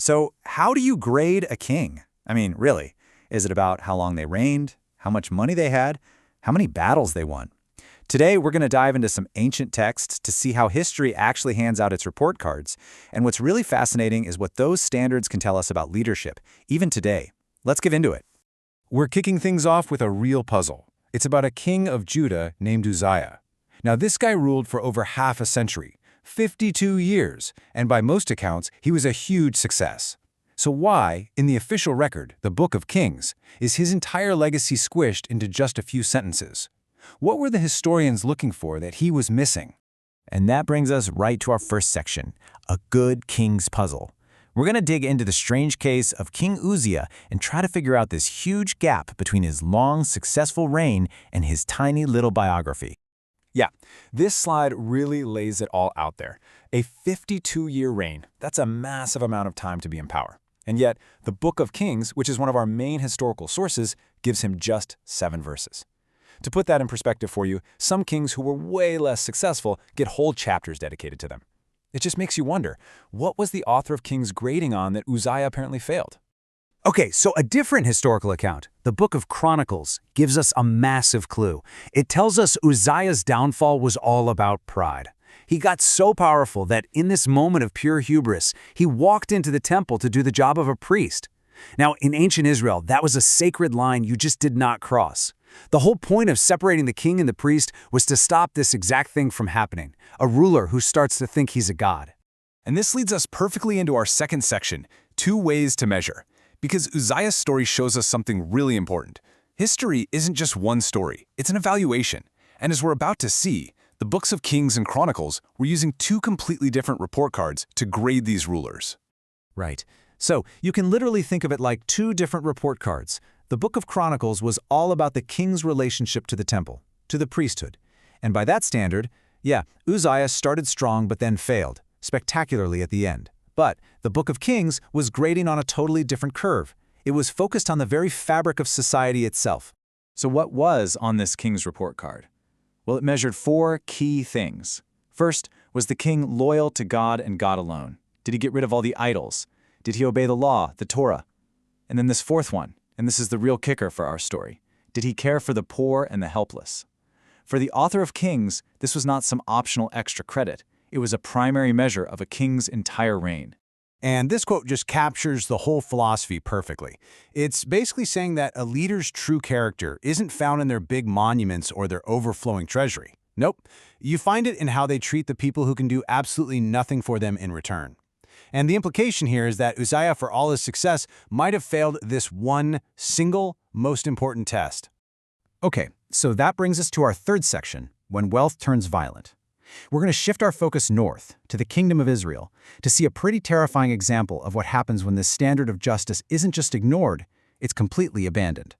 So, how do you grade a king? I mean, really, is it about how long they reigned, how much money they had, how many battles they won? Today, we're going to dive into some ancient texts to see how history actually hands out its report cards. And what's really fascinating is what those standards can tell us about leadership, even today. Let's get into it. We're kicking things off with a real puzzle. It's about a king of Judah named Uzziah. Now, this guy ruled for over half a century, 52 years, and by most accounts, he was a huge success. So why, in the official record, the Book of Kings, is his entire legacy squished into just a few sentences? What were the historians looking for that he was missing? And that brings us right to our first section, a good king's puzzle. We're going to dig into the strange case of King Uzziah and try to figure out this huge gap between his long, successful reign and his tiny little biography. Yeah, this slide really lays it all out there. A 52-year reign, that's a massive amount of time to be in power. And yet, the Book of Kings, which is one of our main historical sources, gives him just 7 verses. To put that in perspective for you, some kings who were way less successful get whole chapters dedicated to them. It just makes you wonder, what was the author of Kings grading on that Uzziah apparently failed? Okay, so a different historical account, the Book of Chronicles, gives us a massive clue. It tells us Uzziah's downfall was all about pride. He got so powerful that in this moment of pure hubris, he walked into the temple to do the job of a priest. Now, in ancient Israel, that was a sacred line you just did not cross. The whole point of separating the king and the priest was to stop this exact thing from happening, a ruler who starts to think he's a god. And this leads us perfectly into our second section, 2 ways to measure. Because Uzziah's story shows us something really important. History isn't just one story, it's an evaluation. And as we're about to see, the books of Kings and Chronicles were using 2 completely different report cards to grade these rulers. Right. So you can literally think of it like 2 different report cards. The Book of Chronicles was all about the king's relationship to the temple, to the priesthood. And by that standard, yeah, Uzziah started strong but then failed, spectacularly at the end. But the Book of Kings was grading on a totally different curve. It was focused on the very fabric of society itself. So what was on this king's report card? Well, it measured 4 key things. First, was the king loyal to God and God alone? Did he get rid of all the idols? Did he obey the law, the Torah? And then this 4th one, and this is the real kicker for our story. Did he care for the poor and the helpless? For the author of Kings, this was not some optional extra credit. It was a primary measure of a king's entire reign. And this quote just captures the whole philosophy perfectly. It's basically saying that a leader's true character isn't found in their big monuments or their overflowing treasury. Nope. You find it in how they treat the people who can do absolutely nothing for them in return. And the implication here is that Uzziah, for all his success, might have failed this one single, most important test. Okay, so that brings us to our third section, when wealth turns violent. We're going to shift our focus north, to the Kingdom of Israel, to see a pretty terrifying example of what happens when this standard of justice isn't just ignored, it's completely abandoned.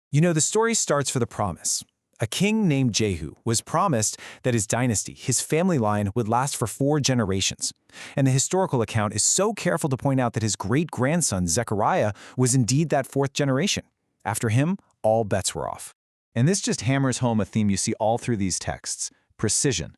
You know, the story starts with a promise. A king named Jehu was promised that his dynasty, his family line, would last for 4 generations. And the historical account is so careful to point out that his great-grandson, Zechariah, was indeed that 4th generation. After him, all bets were off. And this just hammers home a theme you see all through these texts: precision.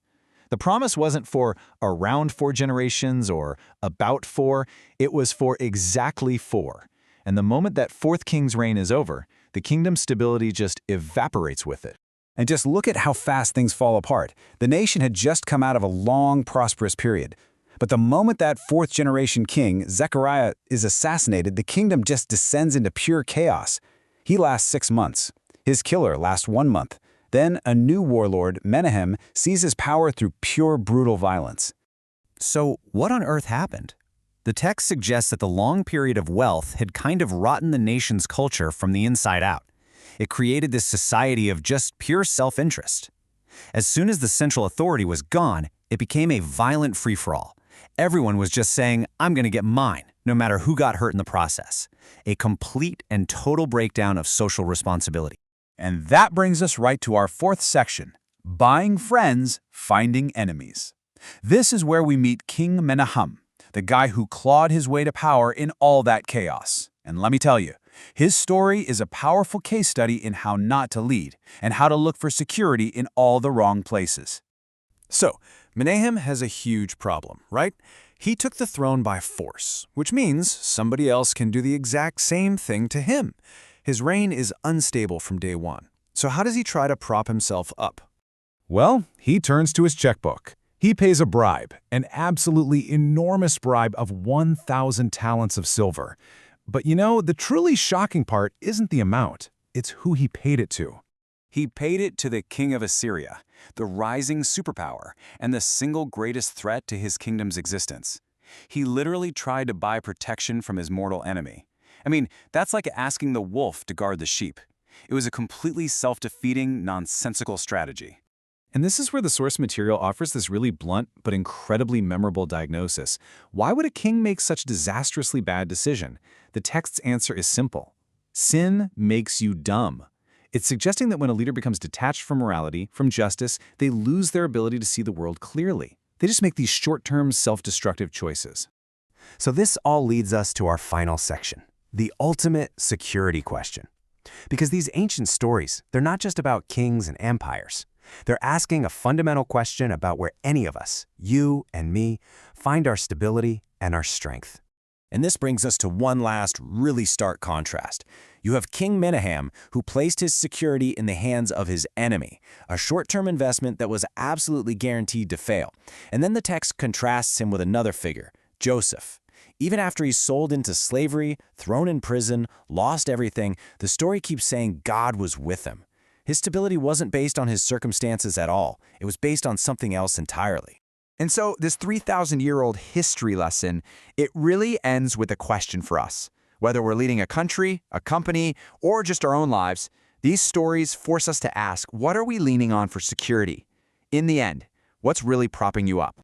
The promise wasn't for around 4 generations or about 4, it was for exactly 4. And the moment that 4th king's reign is over, the kingdom's stability just evaporates with it. And just look at how fast things fall apart. The nation had just come out of a long, prosperous period. But the moment that 4th generation king, Zechariah, is assassinated, the kingdom just descends into pure chaos. He lasts 6 months. His killer lasts 1 month. Then a new warlord, Menahem, seizes power through pure brutal violence. So what on earth happened? The text suggests that the long period of wealth had kind of rotten the nation's culture from the inside out. It created this society of just pure self-interest. As soon as the central authority was gone, it became a violent free-for-all. Everyone was just saying, I'm going to get mine, no matter who got hurt in the process. A complete and total breakdown of social responsibility. And that brings us right to our 4th section, buying friends, finding enemies. This is where we meet King Menahem, the guy who clawed his way to power in all that chaos. And let me tell you, his story is a powerful case study in how not to lead and how to look for security in all the wrong places. So, Menahem has a huge problem, right? He took the throne by force, which means somebody else can do the exact same thing to him. His reign is unstable from day one. So how does he try to prop himself up? Well, he turns to his checkbook. He pays a bribe, an absolutely enormous bribe of 1,000 talents of silver. But you know, the truly shocking part isn't the amount, it's who he paid it to. He paid it to the king of Assyria, the rising superpower, and the single greatest threat to his kingdom's existence. He literally tried to buy protection from his mortal enemy. I mean, that's like asking the wolf to guard the sheep. It was a completely self-defeating, nonsensical strategy. And this is where the source material offers this really blunt but incredibly memorable diagnosis. Why would a king make such a disastrously bad decision? The text's answer is simple. Sin makes you dumb. It's suggesting that when a leader becomes detached from morality, from justice, they lose their ability to see the world clearly. They just make these short-term, self-destructive choices. So this all leads us to our final section, the ultimate security question. Because these ancient stories, they're not just about kings and empires. They're asking a fundamental question about where any of us, you and me, find our stability and our strength. And this brings us to one last really stark contrast. You have King Menahem, who placed his security in the hands of his enemy, a short-term investment that was absolutely guaranteed to fail. And then the text contrasts him with another figure, Joseph. Even after he's sold into slavery, thrown in prison, lost everything, the story keeps saying God was with him. His stability wasn't based on his circumstances at all. It was based on something else entirely. And so this 3,000-year-old history lesson, it really ends with a question for us. Whether we're leading a country, a company, or just our own lives, these stories force us to ask, what are we leaning on for security? In the end, what's really propping you up?